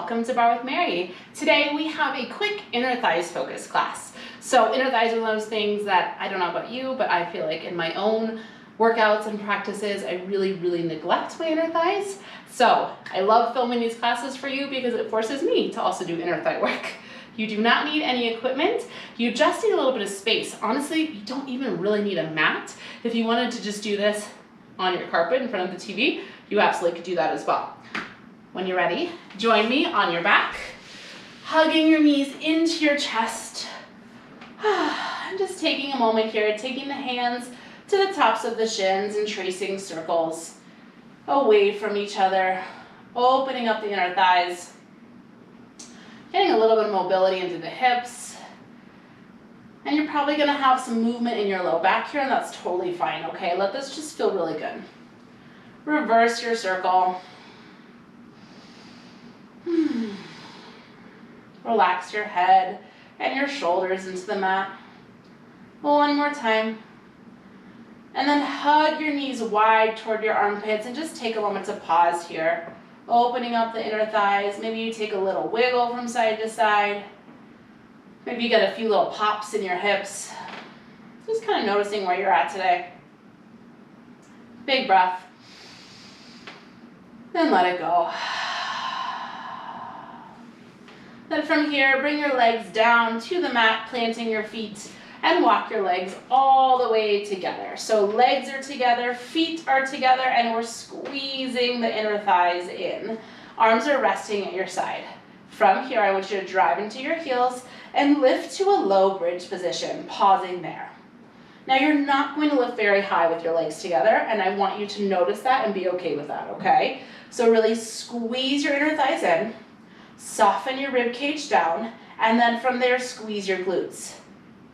welcome to Barre with Mary. Today we have a quick inner thighs focus class. So inner thighs are one of those things that I don't know about you, but I feel like in my own workouts and practices, I really neglect my inner thighs. So I love filming these classes for you because it forces me to also do inner thigh work. You do not need any equipment. You just need a little bit of space. Honestly, you don't even really need a mat. If you wanted to just do this on your carpet in front of the TV, you absolutely could do that as well. When you're ready, join me on your back, hugging your knees into your chest. I'm just taking a moment here, taking the hands to the tops of the shins and tracing circles away from each other, opening up the inner thighs, getting a little bit of mobility into the hips. And you're probably gonna have some movement in your low back here, and that's totally fine, okay? Let this just feel really good. Reverse your circle. Relax your head and your shoulders into the mat. One more time. And then hug your knees wide toward your armpits and just take a moment to pause here. Opening up the inner thighs. Maybe you take a little wiggle from side to side. Maybe you get a few little pops in your hips. Just kind of noticing where you're at today. Big breath. Then let it go. Then from here, bring your legs down to the mat, planting your feet, and walk your legs all the way together. So legs are together, feet are together, and we're squeezing the inner thighs in. Arms are resting at your side. From here, I want you to drive into your heels and lift to a low bridge position, pausing there. Now you're not going to lift very high with your legs together, and I want you to notice that and be okay with that, okay? So really squeeze your inner thighs in, soften your rib cage down, and then from there, squeeze your glutes.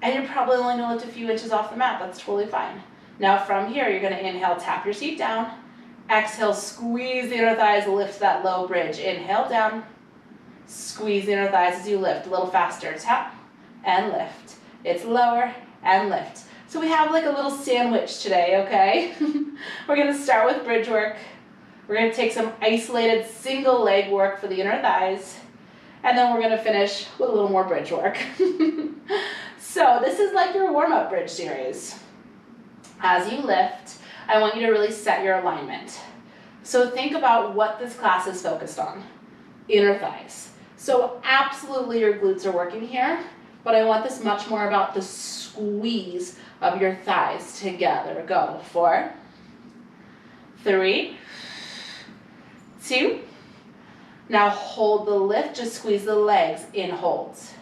And you're probably only gonna lift a few inches off the mat, that's totally fine. Now from here, you're gonna inhale, tap your seat down. Exhale, squeeze the inner thighs, lift that low bridge. Inhale down, squeeze the inner thighs as you lift, a little faster. Tap and lift. It's lower and lift. So we have like a little sandwich today, okay? We're gonna start with bridge work. We're gonna take some isolated single leg work for the inner thighs, and then we're gonna finish with a little more bridge work. So this is like your warm-up bridge series. As you lift, I want you to really set your alignment. So think about what this class is focused on, inner thighs. So absolutely your glutes are working here, but I want this much more about the squeeze of your thighs together. Go, 4, 3, 2. Now hold the lift, just squeeze the legs, in holds.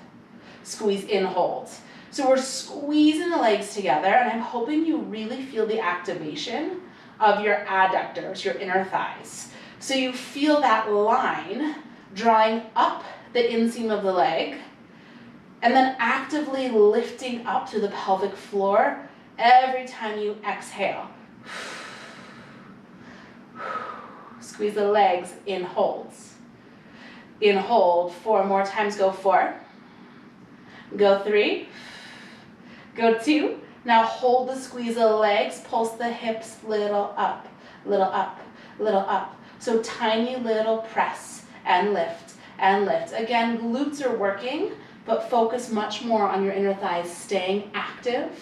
Squeeze in holds. So we're squeezing the legs together, and I'm hoping you really feel the activation of your adductors, your inner thighs. So you feel that line drawing up the inseam of the leg, and then actively lifting up to the pelvic floor every time you exhale. Squeeze the legs, in holds. In hold, 4 more times, go 4. Go 3. Go 2. Now hold the squeeze of the legs, pulse the hips, little up, little up, little up. So tiny little press and lift and lift. Again, glutes are working, but focus much more on your inner thighs staying active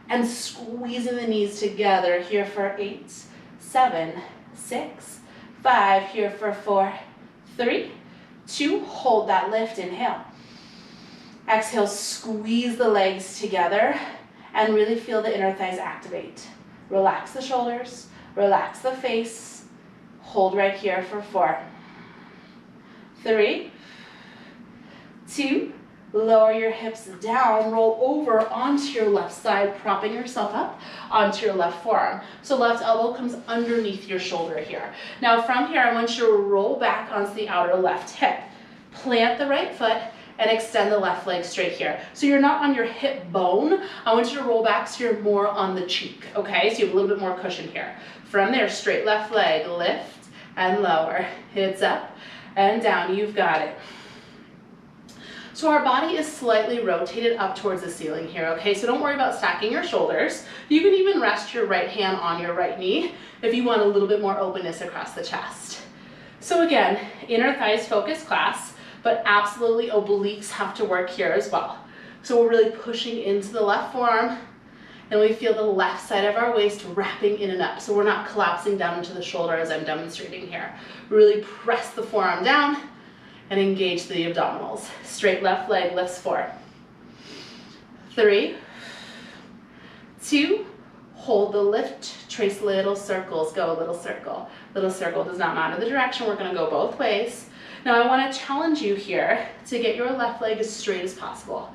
and squeezing the knees together here for 8, 7, 6, 5, here for 4, 3, 2, hold that lift, inhale. Exhale, squeeze the legs together and really feel the inner thighs activate. Relax the shoulders, relax the face. Hold right here for 4, 3, 2, lower your hips down, roll over onto your left side, propping yourself up onto your left forearm. So left elbow comes underneath your shoulder here. Now from here, I want you to roll back onto the outer left hip. Plant the right foot and extend the left leg straight here. So you're not on your hip bone. I want you to roll back so you're more on the cheek, okay? So you have a little bit more cushion here. From there, straight left leg, lift and lower. Hips up and down, you've got it. So our body is slightly rotated up towards the ceiling here, okay? So don't worry about stacking your shoulders. You can even rest your right hand on your right knee if you want a little bit more openness across the chest. So again, inner thighs focus class, but absolutely obliques have to work here as well. So we're really pushing into the left forearm, and we feel the left side of our waist wrapping in and up. So we're not collapsing down into the shoulder as I'm demonstrating here. Really press the forearm down and engage the abdominals. Straight left leg lifts 4, 3, 2, hold the lift, trace little circles, go little circle. Little circle, does not matter the direction, we're gonna go both ways. Now I wanna challenge you here to get your left leg as straight as possible.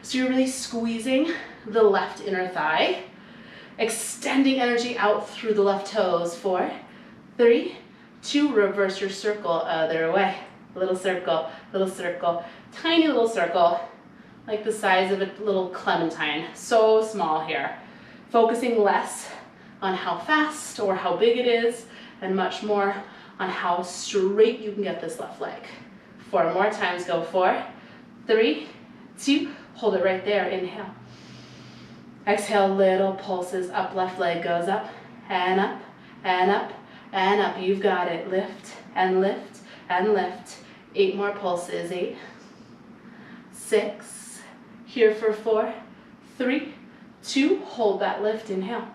So you're really squeezing the left inner thigh, extending energy out through the left toes. 4, 3, 2, reverse your circle other way. Little circle, tiny little circle, like the size of a little clementine. So small here. Focusing less on how fast or how big it is, and much more on how straight you can get this left leg. 4 more times, go 4, 3, 2, hold it right there, inhale. Exhale, little pulses up, left leg goes up, and up, and up, and up. You've got it, lift, and lift, and lift. 8 more pulses, 8, 6, here for 4, 3, 2, hold that lift, inhale.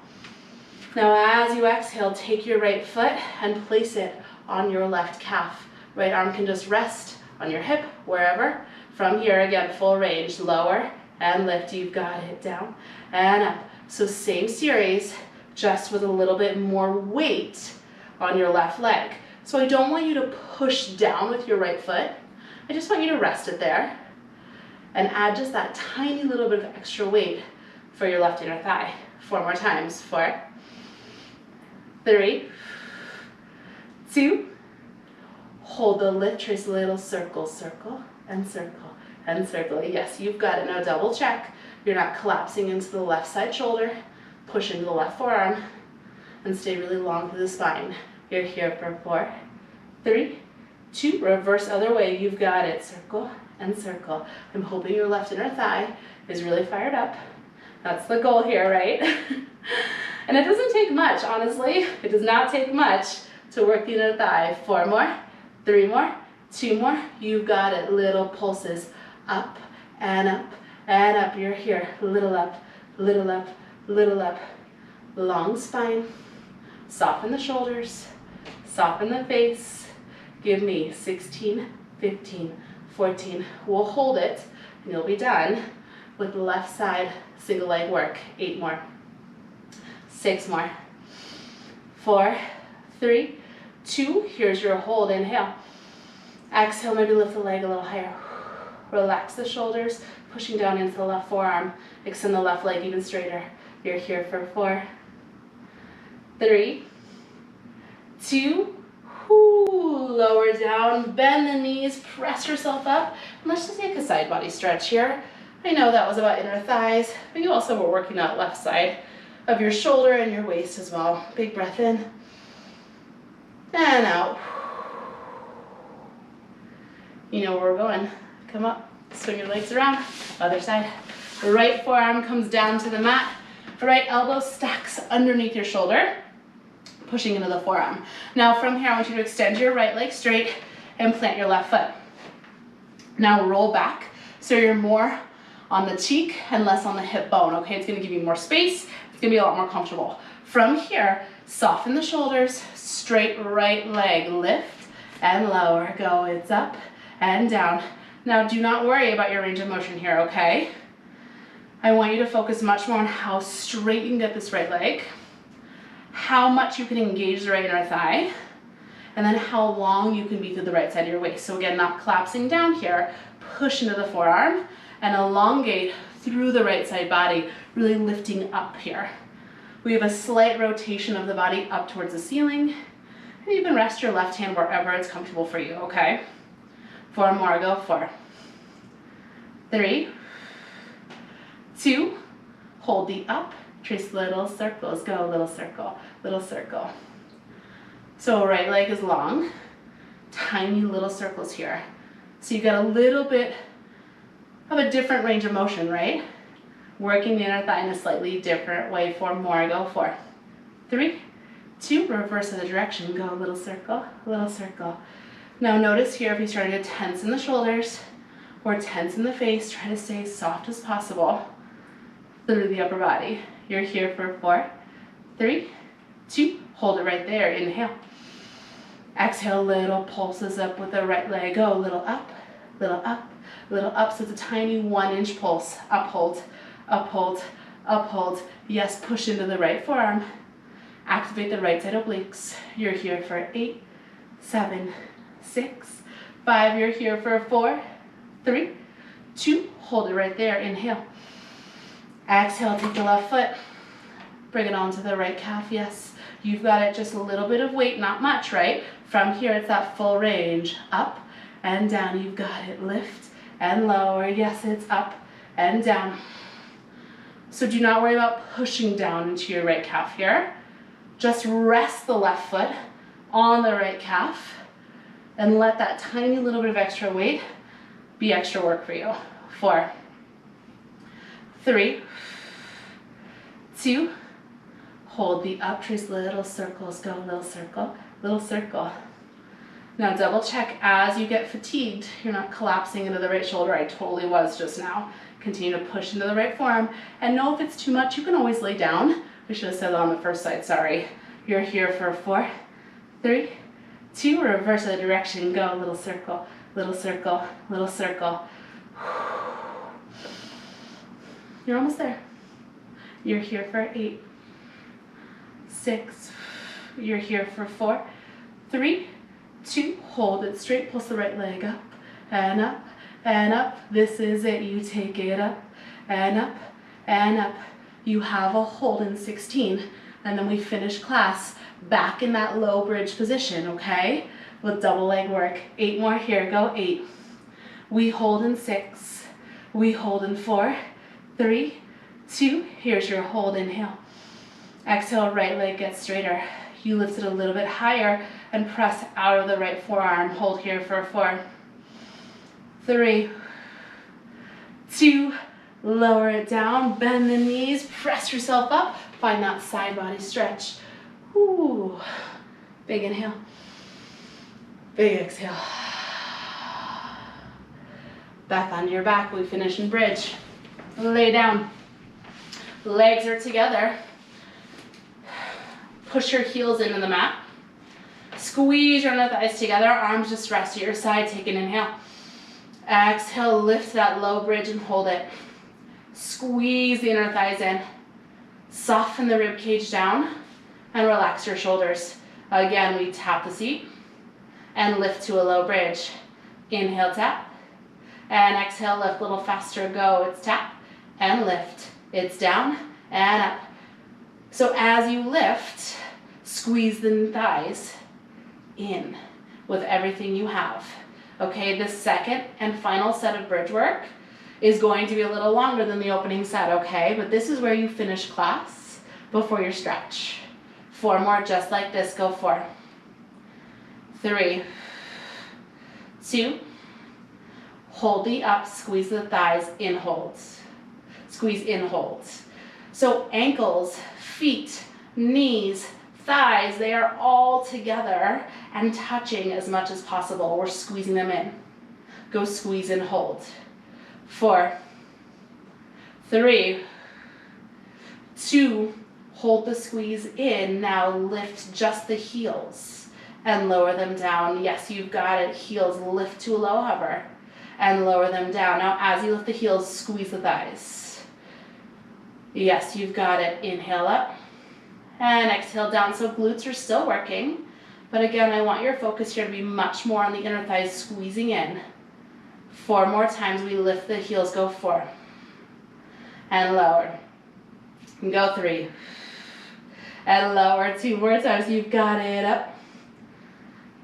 Now as you exhale, take your right foot and place it on your left calf. Right arm can just rest on your hip, wherever. From here, again, full range, lower and lift, you've got it, down and up. So same series, just with a little bit more weight on your left leg. So I don't want you to push down with your right foot. I just want you to rest it there and add just that tiny little bit of extra weight for your left inner thigh. 4 more times, 4, 3, 2, hold the lift, trace little circle, circle, and circle, and circle. Yes, you've got it. Now double check. You're not collapsing into the left side shoulder. Push into the left forearm and stay really long through the spine. You're here for 4, 3, 2, reverse other way. You've got it. Circle and circle. I'm hoping your left inner thigh is really fired up. That's the goal here, right? And it doesn't take much, honestly. It does not take much to work the inner thigh. 4 more, 3 more, 2 more. You've got it. Little pulses up and up and up. You're here. Little up, little up, little up. Long spine. Soften the shoulders. Soften the face. Give me 16, 15, 14. We'll hold it and you'll be done with the left side single leg work. 8 more. 6 more. 4, 3, 2. Here's your hold. Inhale. Exhale, maybe lift the leg a little higher. Relax the shoulders, pushing down into the left forearm. Extend the left leg even straighter. You're here for 4, 3, 2. Lower down, bend the knees, press yourself up. And let's just take a side body stretch here. I know that was about inner thighs, but you also were working that left side of your shoulder and your waist as well. Big breath in and out. You know where we're going. Come up, swing your legs around, other side. Right forearm comes down to the mat. Right elbow stacks underneath your shoulder, pushing into the forearm. Now from here, I want you to extend your right leg straight and plant your left foot. Now roll back so you're more on the cheek and less on the hip bone, okay? It's gonna give you more space. It's gonna be a lot more comfortable. From here, soften the shoulders, straight right leg, lift and lower. Go, it's up and down. Now do not worry about your range of motion here, okay? I want you to focus much more on how straight you can get this right leg, how much you can engage the right inner thigh, and then how long you can be through the right side of your waist. So again, not collapsing down here, push into the forearm and elongate through the right side body, really lifting up here. We have a slight rotation of the body up towards the ceiling, and you can rest your left hand wherever it's comfortable for you, okay? 4 more, go 4, 3, 2, hold the up, trace little circles, go little circle, little circle. So right leg is long, tiny little circles here. So you've got a little bit of a different range of motion, right? Working the inner thigh in a slightly different way. 4 more, go 4, 3, 2, reverse of the direction, go little circle, little circle. Now notice here if you're starting to tense in the shoulders or tense in the face, try to stay as soft as possible through the upper body. You're here for 4, 3, 2, hold it right there, inhale. Exhale, little pulses up with the right leg, go little up, little up, little up, so it's a tiny 1-inch pulse, up hold, up hold, up hold. Yes, push into the right forearm, activate the right side obliques. You're here for 8, 7, 6, 5, you're here for 4, 3, 2, hold it right there, inhale. Exhale, take the left foot, bring it onto the right calf, yes. You've got it, just a little bit of weight, not much, right? From here, it's that full range, up and down, you've got it, lift and lower, yes, it's up and down. So do not worry about pushing down into your right calf here. Just rest the left foot on the right calf and let that tiny little bit of extra weight be extra work for you. 4, 3, 2, hold the up, trace little circles, go little circle, little circle. Now double check as you get fatigued, you're not collapsing into the right shoulder. I totally was just now. Continue to push into the right forearm, and know if it's too much, you can always lay down. We should have said that on the first side, sorry. You're here for 4, 3, 2, reverse of the direction, go little circle, little circle, little circle. You're almost there. You're here for 8, 6, you're here for 4, 3, 2, hold it straight, pulse the right leg up and up and up. This is it, you take it up and up and up. You have a hold in 16, and then we finish class back in that low bridge position, okay? With double leg work. 8 more here, go 8. We hold in 6, we hold in 4, 3, 2, here's your hold, inhale. Exhale, right leg gets straighter. You lift it a little bit higher and press out of the right forearm. Hold here for 4, 3, 2, lower it down, bend the knees, press yourself up, find that side body stretch. Ooh, big inhale, big exhale. Back onto your back, we finish in bridge. Lay down, legs are together. Push your heels into the mat. Squeeze your inner thighs together, arms just rest at your side, take an inhale. Exhale, lift that low bridge and hold it. Squeeze the inner thighs in. Soften the rib cage down and relax your shoulders. Again, we tap the seat and lift to a low bridge. Inhale, tap. And exhale, lift a little faster, go. It's tap and lift. It's down and up. So as you lift, squeeze the thighs in with everything you have. Okay, the second and final set of bridge work is going to be a little longer than the opening set, okay? But this is where you finish class before your stretch. 4 more just like this, go 4, 3, 2, hold the up, squeeze the thighs, in holds. Squeeze in holds. So ankles, feet, knees, thighs, they are all together and touching as much as possible. We're squeezing them in. Go squeeze and hold. 4, 3, 2, hold the squeeze in. Now lift just the heels and lower them down. Yes, you've got it. Heels lift to a low hover and lower them down. Now as you lift the heels, squeeze the thighs. Yes, you've got it. Inhale up and exhale down. So glutes are still working. But again, I want your focus here to be much more on the inner thighs squeezing in. 4 more times, we lift the heels, go 4. And lower. And go 3. And lower, 2 more times, you've got it, up.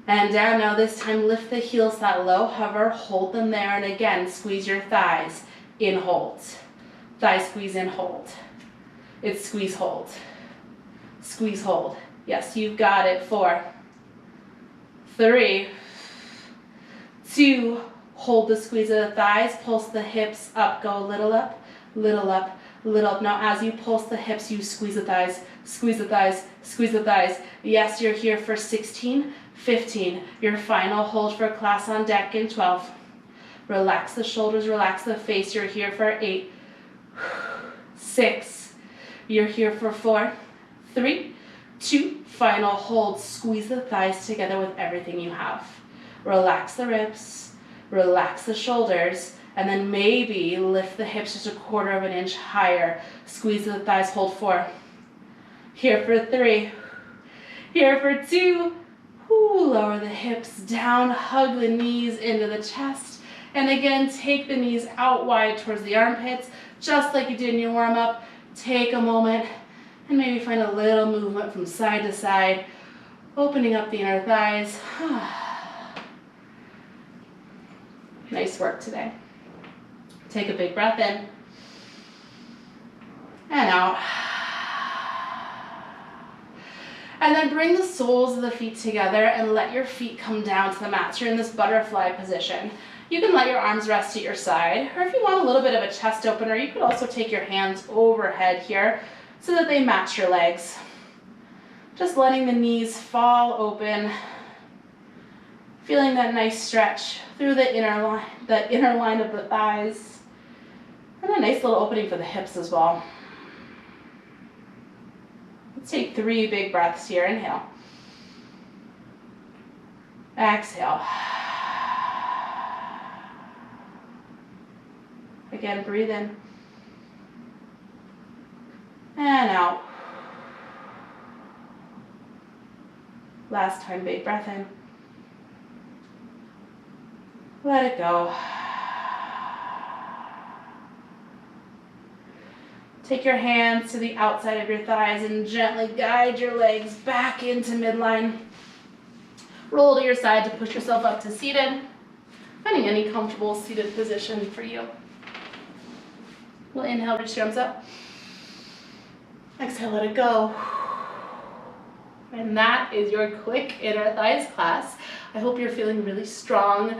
And down, now this time lift the heels, that low hover, hold them there, and again, squeeze your thighs, in hold. Thigh squeeze in, hold. It's squeeze, hold. Squeeze, hold. Yes, you've got it, 4, 3, 2, hold the squeeze of the thighs, pulse the hips up, go a little up, little up. Now as you pulse the hips, you squeeze the thighs, squeeze the thighs, squeeze the thighs. Yes, you're here for 16, 15. Your final hold for class on deck in 12. Relax the shoulders, relax the face. You're here for 8, 6. You're here for 4, 3, 2. Final hold. Squeeze the thighs together with everything you have. Relax the ribs, relax the shoulders, and then maybe lift the hips just 1/4 of an inch higher. Squeeze the thighs, hold 4. Here for 3. Here for 2. Lower the hips down, hug the knees into the chest. And again, take the knees out wide towards the armpits, just like you did in your warm-up. Take a moment and maybe find a little movement from side to side, opening up the inner thighs. Nice work today. Take a big breath in and out. And then bring the soles of the feet together and let your feet come down to the mat. So you're in this butterfly position. You can let your arms rest at your side, or if you want a little bit of a chest opener, you could also take your hands overhead here so that they match your legs. Just letting the knees fall open, feeling that nice stretch through the inner line of the thighs, and a nice little opening for the hips as well. Let's take 3 big breaths here. Inhale. Exhale. Again, breathe in. And out. Last time, big breath in. Let it go. Take your hands to the outside of your thighs and gently guide your legs back into midline. Roll to your side to push yourself up to seated. Finding any comfortable seated position for you. We'll inhale, reach your arms up. Exhale, let it go. And that is your quick inner thighs class. I hope you're feeling really strong,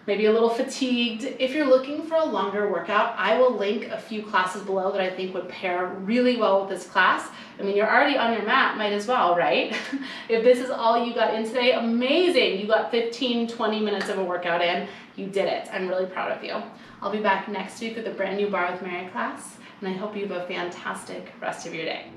maybe a little fatigued. If you're looking for a longer workout, I will link a few classes below that I think would pair really well with this class. I mean, you're already on your mat, might as well, right? If this is all you got in today, amazing. You got 15, 20 minutes of a workout in. You did it. I'm really proud of you. I'll be back next week with a brand new Barre with Mary class, and I hope you have a fantastic rest of your day.